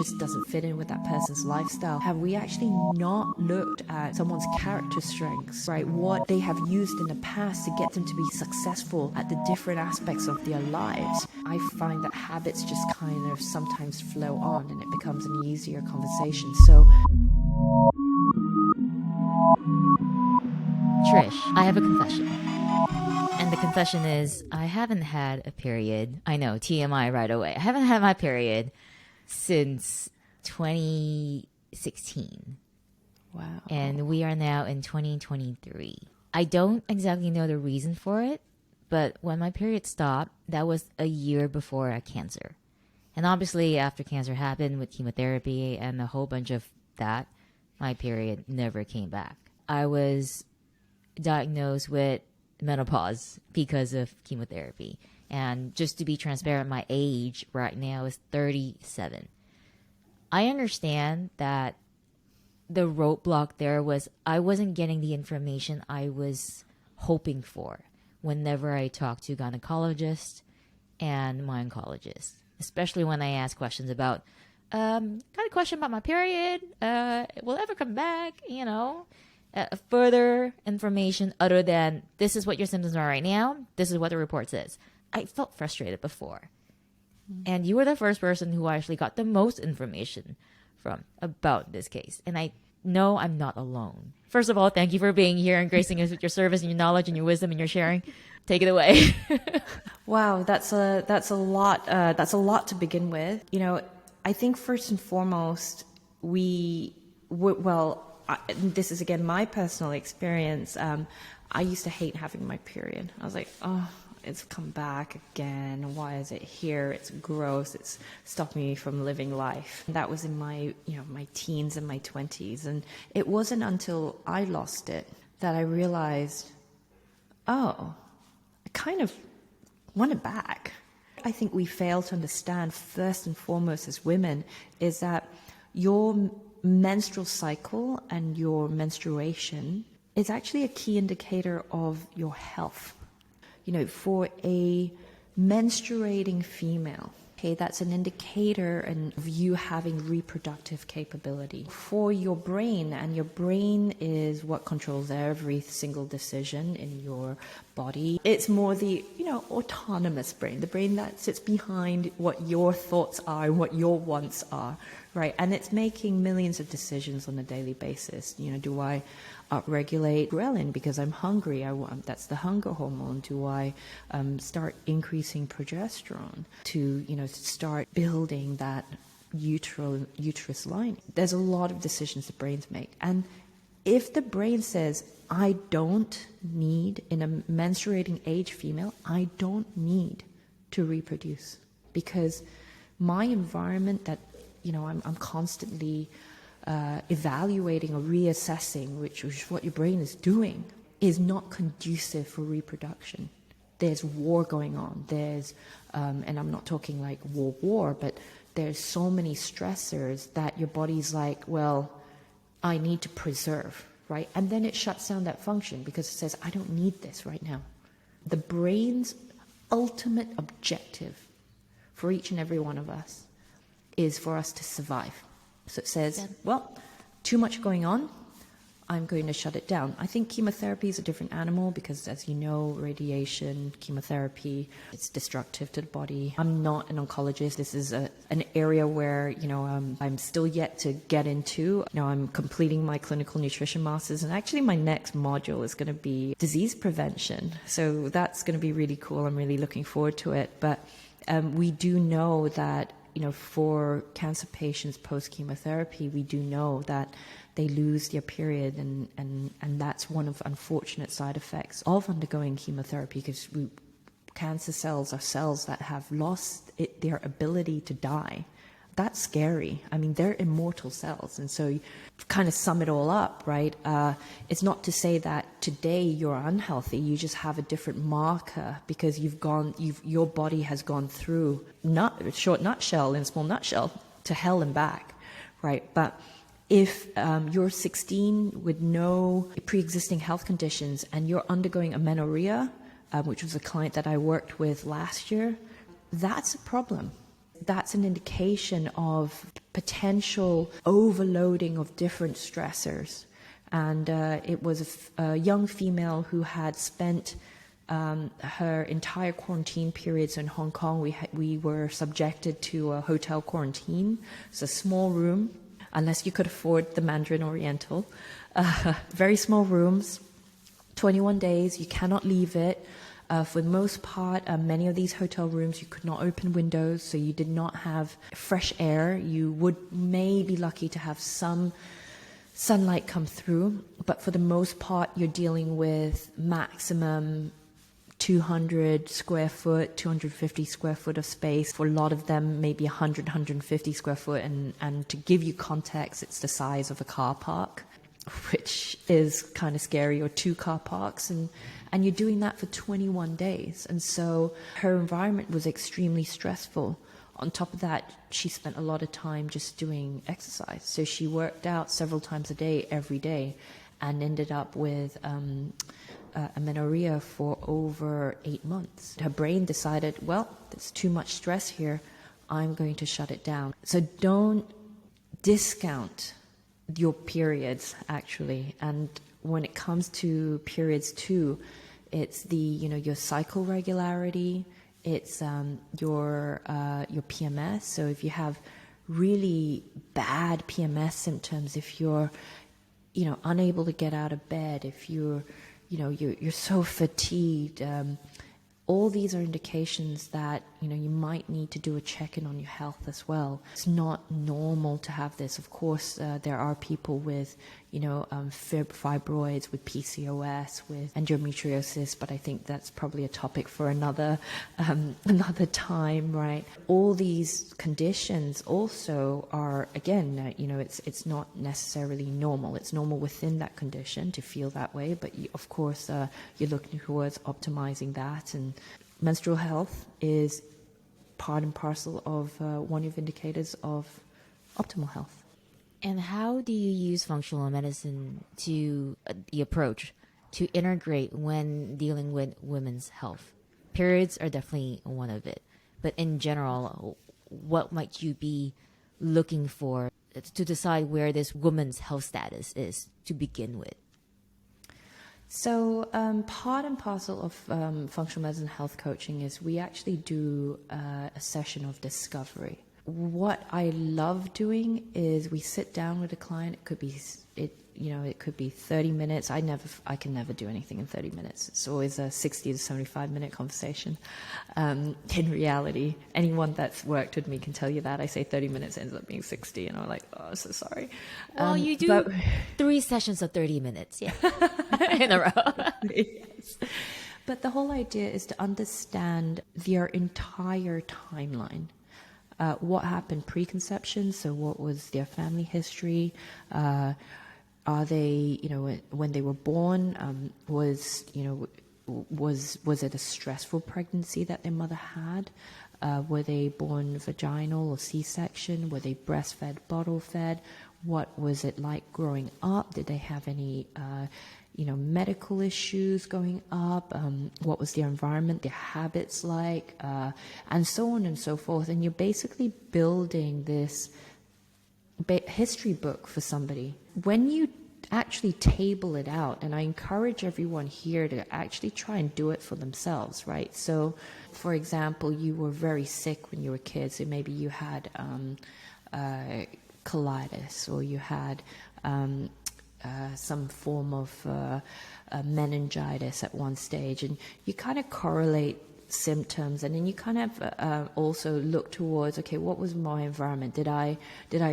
just doesn't fit in with that person's lifestyle? Have we actually not looked at someone's character strengths, right? What they have used in the past to get them to be successful at the different aspects of their lives? I find that habits just kind of sometimes flow on and it becomes an easier conversation. So, Trish, I have a confession. And the confession is, I haven't had a period. I know, TMI right away. I haven't had my period since 2016. wow. And we are now in 2023. I don't exactly know the reason for it, but when my period stopped, that was a year before cancer. And obviously, after cancer happened with chemotherapy and a whole bunch of that, my period never came back. I was diagnosed with menopause because of chemotherapy. And just to be transparent, my age right now is 37. I understand that the roadblock there was I wasn't getting the information I was hoping for whenever I talked to gynecologists and my oncologist, especially when I ask questions about, got a question about my period, will it ever come back, further information other than this is what your symptoms are right now, this is what the report says. I felt frustrated before. And you were the first person who I actually got the most information from about this case. And I know I'm not alone. First of all, thank you for being here and gracing us with your service and your knowledge and your wisdom and your sharing. Take it away. Wow, that's a lot. That's a lot to begin with. I think first and foremost, this is again my personal experience. I used to hate having my period. I was like, oh, it's come back again. Why is it here? It's gross. It's stopping me from living life. And that was in my teens and my 20s. And it wasn't until I lost it that I realized, oh, I kind of want it back. I think we fail to understand first and foremost as women is that your menstrual cycle and your menstruation is actually a key indicator of your health. For a menstruating female, okay, that's an indicator of you having reproductive capability. For your brain, and your brain is what controls every single decision in your body. It's more the, autonomous brain, the brain that sits behind what your thoughts are and what your wants are, right? And it's making millions of decisions on a daily basis. Do I upregulate ghrelin because I'm hungry? That's the hunger hormone. Do I start increasing progesterone to start building that uterus lining? There's a lot of decisions the brains make, and if the brain says, I don't need, in a menstruating age female, I don't need to reproduce because my environment that I'm constantly evaluating or reassessing, which is what your brain is doing, is not conducive for reproduction. There's war going on. There's, and I'm not talking like war, but there's so many stressors that your body's like, well, I need to preserve, right? And then it shuts down that function because it says, I don't need this right now. The brain's ultimate objective for each and every one of us is for us to survive. So it says, well, too much going on, I'm going to shut it down. I think chemotherapy is a different animal because, as you know, radiation, chemotherapy, it's destructive to the body. I'm not an oncologist. This is an area where, I'm still yet to get into. I'm completing my clinical nutrition masters, and actually my next module is going to be disease prevention. So that's going to be really cool. I'm really looking forward to it. But we do know that for cancer patients post-chemotherapy, we do know that they lose their period, and that's one of unfortunate side effects of undergoing chemotherapy because cancer cells are cells that have lost their ability to die. That's scary. I mean, they're immortal cells. And so you kind of sum it all up, right? It's not to say that today you're unhealthy. You just have a different marker because your body has gone through, short nutshell, in a small nutshell, to hell and back, right? But if you're 16 with no pre-existing health conditions and you're undergoing amenorrhea, which was a client that I worked with last year, that's a problem. that's an indication of potential overloading of different stressors. And it was a young female who had spent her entire quarantine periods in Hong Kong. We were subjected to a hotel quarantine. It's a small room, unless you could afford the Mandarin Oriental. Very small rooms, 21 days, you cannot leave it. For the most part, many of these hotel rooms, you could not open windows, so you did not have fresh air. You may be lucky to have some sunlight come through, but for the most part, you're dealing with maximum 200 square foot, 250 square foot of space. For a lot of them, maybe 100, 150 square foot. And to give you context, it's the size of a car park, which is kind of scary, or 2 car parks. And you're doing that for 21 days. And so her environment was extremely stressful. On top of that, she spent a lot of time just doing exercise. So she worked out several times a day, every day, and ended up with amenorrhea for over 8 months. Her brain decided, well, there's too much stress here. I'm going to shut it down. So don't discount your periods, actually. And when it comes to periods too, it's your cycle regularity, it's your PMS. So if you have really bad PMS symptoms, if you're unable to get out of bed, if you're so fatigued, all these are indications that you might need to do a check-in on your health as well. It's not normal to have this. Of course, there are people with fibroids, with PCOS, with endometriosis, but I think that's probably a topic for another time, right? All these conditions also are, again, it's not necessarily normal. It's normal within that condition to feel that way, but of course, you're looking towards optimizing that. And menstrual health is part and parcel of one of the indicators of optimal health. And how do you use functional medicine to the approach to integrate when dealing with women's health? Periods are definitely one of it, but in general, what might you be looking for to decide where this woman's health status is to begin with? So part and parcel of functional medicine health coaching is we actually do a session of discovery. What I love doing is we sit down with a client. It could be 30 minutes. I can never do anything in 30 minutes. It's always a 60 to 75 minute conversation. In reality, anyone that's worked with me can tell you that. I say 30 minutes ends up being 60, and I'm like, oh, so sorry. Well, you do 3 sessions of 30 minutes, yeah, in a row. Yes. But the whole idea is to understand their entire timeline. What happened pre-conception? So what was their family history? Are they, when they were born, was it a stressful pregnancy that their mother had? Were they born vaginal or C-section? Were they breastfed, bottle-fed? What was it like growing up? Did they have any medical issues going up? What was their environment, their habits like, and so on and so forth. And you're basically building this history book for somebody. When you actually table it out, and I encourage everyone here to actually try and do it for themselves, right? So, for example, you were very sick when you were kids, so maybe you had colitis, or you had some form of meningitis at one stage, and you kind of correlate symptoms, and then you kind of also look towards, okay, what was my environment? Did I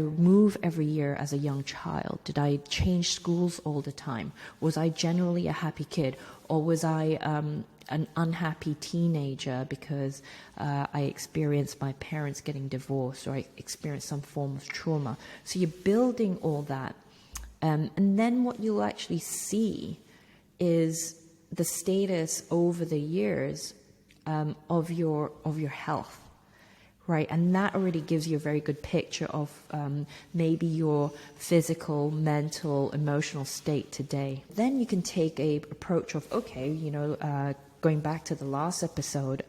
move every year as a young child? Did I change schools all the time? Was I generally a happy kid, or was I an unhappy teenager because I experienced my parents getting divorced, or I experienced some form of trauma? So you're building all that. And then what you'll actually see is the status over the years of your health, right? And that already gives you a very good picture of maybe your physical, mental, emotional state today. Then you can take a approach of, okay, going back to the last episode,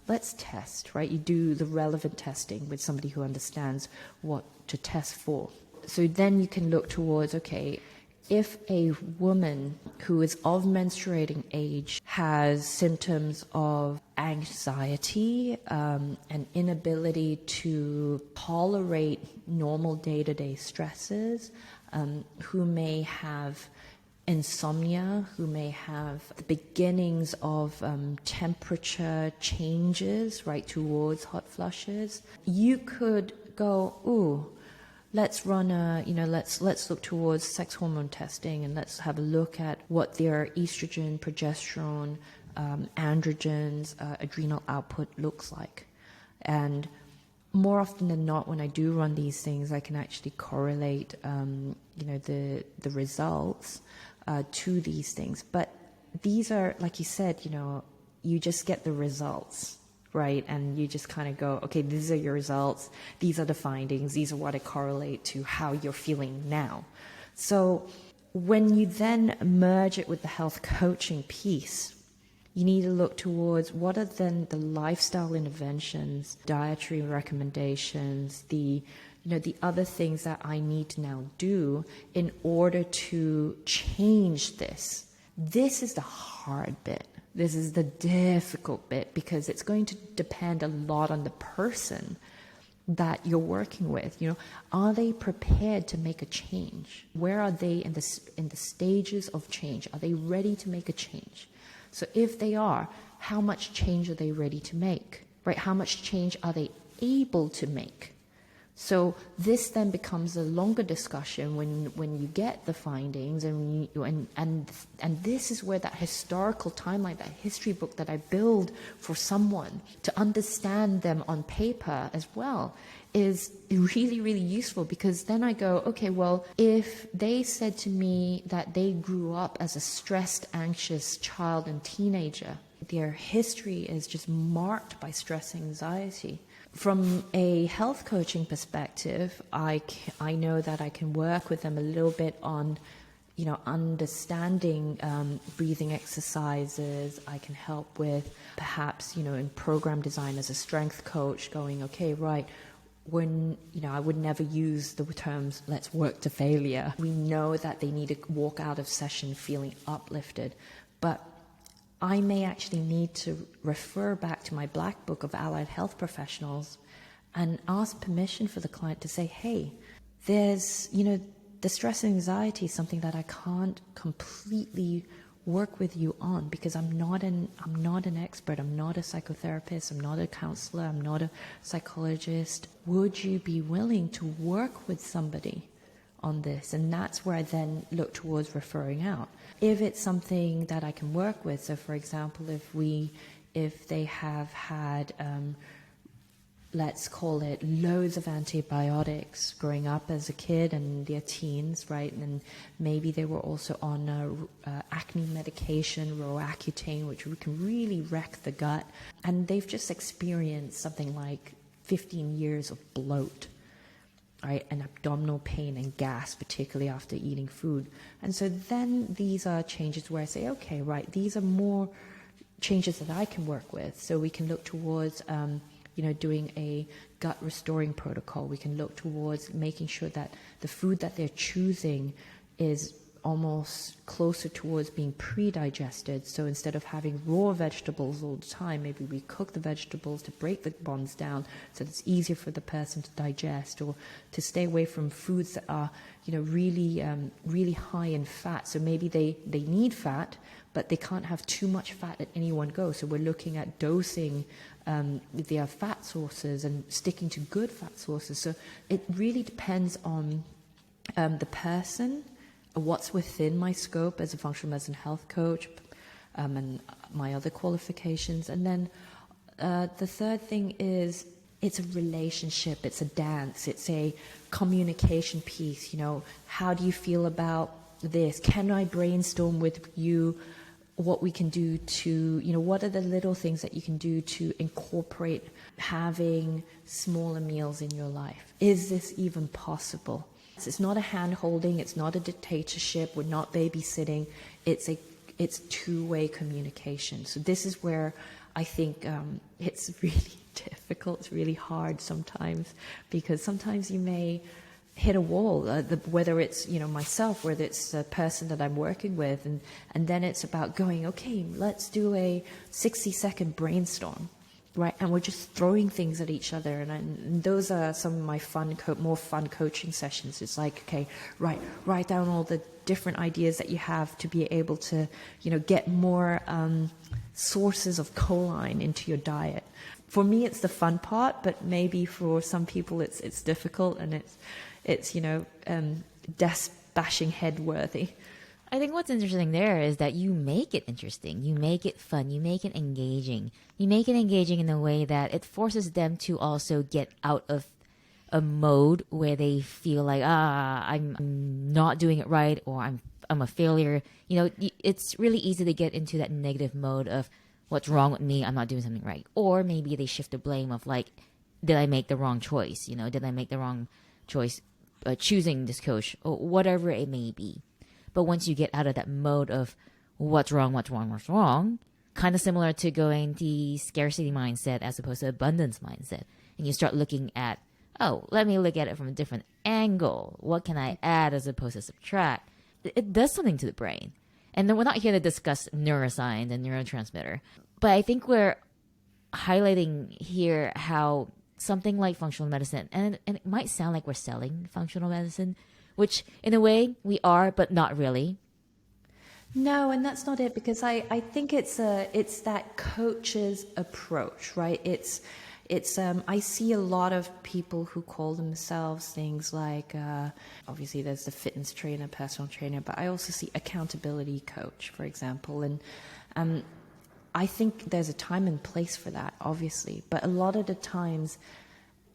let's test, right? You do the relevant testing with somebody who understands what to test for. So then you can look towards, okay, if a woman who is of menstruating age has symptoms of anxiety, an inability to tolerate normal day-to-day stresses, who may have insomnia, who may have the beginnings of temperature changes, right, towards hot flushes, you could go, ooh, let's run let's look towards sex hormone testing, and let's have a look at what their estrogen, progesterone, androgens, adrenal output looks like. And more often than not, when I do run these things, I can actually correlate, the results to these things. But these are, like you said, you just get the results, right? And you just kind of go, okay, these are your results. These are the findings. These are what I correlate to how you're feeling now. So when you then merge it with the health coaching piece, you need to look towards what are then the lifestyle interventions, dietary recommendations, the other things that I need to now do in order to change this. This is the hard bit. This is the difficult bit, because it's going to depend a lot on the person that you're working with. Are they prepared to make a change? Where are they in the stages of change? Are they ready to make a change? So if they are, how much change are they ready to make? Right? How much change are they able to make? So this then becomes a longer discussion when you get the findings, and this is where that historical timeline, that history book that I build for someone to understand them on paper as well, is really, really useful, because then I go, okay, well, if they said to me that they grew up as a stressed, anxious child and teenager, their history is just marked by stress and anxiety. From a health coaching perspective, I know that I can work with them a little bit on, understanding breathing exercises. I can help with perhaps, in program design as a strength coach, going, okay, right, when, I would never use the terms, let's work to failure. We know that they need to walk out of session feeling uplifted, but I may actually need to refer back to my black book of allied health professionals and ask permission for the client to say, hey, there's, the stress and anxiety is something that I can't completely work with you on, because I'm not an expert. I'm not a psychotherapist. I'm not a counselor. I'm not a psychologist. Would you be willing to work with somebody on this? And that's where I then look towards referring out. If it's something that I can work with, so for example, if they have had, let's call it, loads of antibiotics growing up as a kid and their teens, right? And maybe they were also on acne medication, Roaccutane, which can really wreck the gut. And they've just experienced something like 15 years of bloat, right, and abdominal pain and gas, particularly after eating food. And so then these are changes where I say, okay, right, these are more changes that I can work with. So we can look towards, doing a gut restoring protocol. We can look towards making sure that the food that they're choosing is almost closer towards being pre-digested. So instead of having raw vegetables all the time, maybe we cook the vegetables to break the bonds down so that it's easier for the person to digest, or to stay away from foods that are, really high in fat. So maybe they need fat, but they can't have too much fat at any one go. So we're looking at dosing their fat sources and sticking to good fat sources. So it really depends on the person, what's within my scope as a functional medicine health coach, and my other qualifications. And then the third thing is, it's a relationship, it's a dance, it's a communication piece. How do you feel about this? Can I brainstorm with you what we can do to, what are the little things that you can do to incorporate having smaller meals in your life? Is this even possible? It's not a hand-holding, it's not a dictatorship, we're not babysitting. It's it's two-way communication. So this is where I think it's really difficult. It's really hard sometimes, because sometimes you may hit a wall, whether it's, myself, whether it's the person that I'm working with, and then it's about going, okay, let's do a 60-second brainstorm, right? And we're just throwing things at each other, and those are some of my more fun coaching sessions. It's like, okay, write down all the different ideas that you have to be able to, get more sources of choline into your diet. For me, it's the fun part, but maybe for some people it's difficult, and it's desk bashing head worthy. I think what's interesting there is that you make it interesting, you make it fun, you make it engaging. You make it engaging in a way that it forces them to also get out of a mode where they feel like, I'm not doing it right, or I'm a failure. It's really easy to get into that negative mode of what's wrong with me, I'm not doing something right. Or maybe they shift the blame of like, did I make the wrong choice? Did I make the wrong choice choosing this coach, or whatever it may be. But once you get out of that mode of what's wrong, kind of similar to going the scarcity mindset as opposed to abundance mindset, and you start looking at, let me look at it from a different angle. What can I add as opposed to subtract? It does something to the brain. And then we're not here to discuss neuroscience and neurotransmitter, but I think we're highlighting here how something like functional medicine, and it might sound like we're selling functional medicine, which in a way we are, but not really. No, and that's not it, because I think it's that coach's approach, right? It's I see a lot of people who call themselves things like, obviously there's the fitness trainer, personal trainer, but I also see accountability coach, for example, and I think there's a time and place for that, obviously, but a lot of the times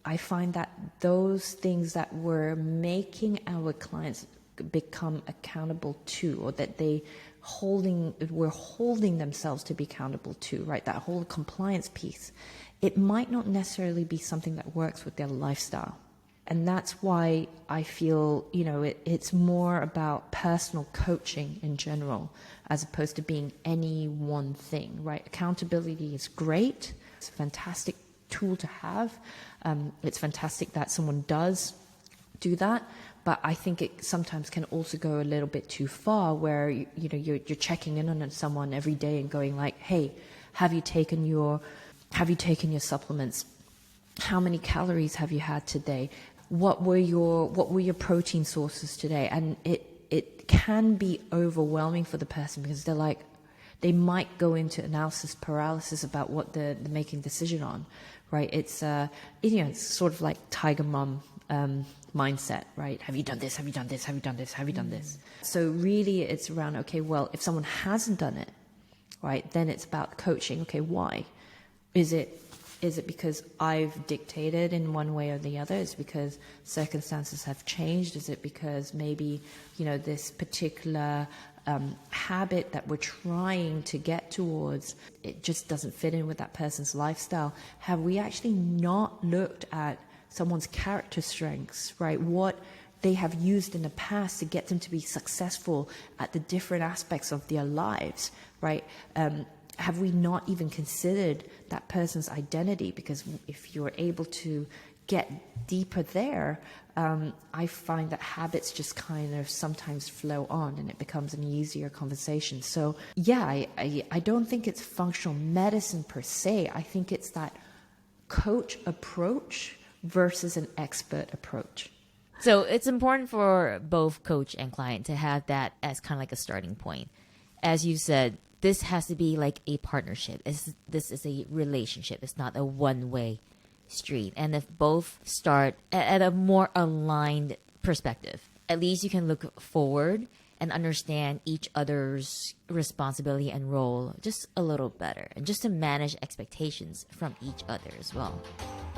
I find that those things that we're making our clients become accountable to, or that we're holding themselves to be accountable to, right? That whole compliance piece, it might not necessarily be something that works with their lifestyle. And that's why I feel, it's more about personal coaching in general, as opposed to being any one thing, right? Accountability is great. It's a fantastic tool to have. It's fantastic that someone does do that. But I think it sometimes can also go a little bit too far, where you're checking in on someone every day and going like, hey, have you taken your supplements? How many calories have you had today? What were your protein sources today? And it can be overwhelming for the person, because they might go into analysis paralysis about what they're making decision on, right? It's it's sort of like tiger mom mindset, right? Have you done this? Have you done this? Have you done this? Have you done this? So really it's around, okay, well, if someone hasn't done it, right, then it's about coaching. Okay, why? Is it because I've dictated in one way or the other? Is it because circumstances have changed? Is it because maybe, this particular habit that we're trying to get towards, it just doesn't fit in with that person's lifestyle? Have we actually not looked at someone's character strengths, right? What they have used in the past to get them to be successful at the different aspects of their lives, right? Have we not even considered that person's identity? Because if you're able to get deeper there, I find that habits just kind of sometimes flow on, and it becomes an easier conversation. So yeah, I don't think it's functional medicine per se. I think it's that coach approach versus an expert approach. So it's important for both coach and client to have that as kind of like a starting point. As you said, this has to be like a partnership. This is a relationship. It's not a one-way street. And if both start at a more aligned perspective, at least you can look forward and understand each other's responsibility and role just a little better, and just to manage expectations from each other as well.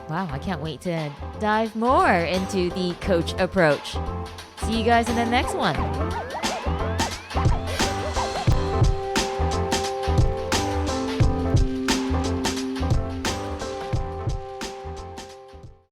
Wow, I can't wait to dive more into the coach approach. See you guys in the next one.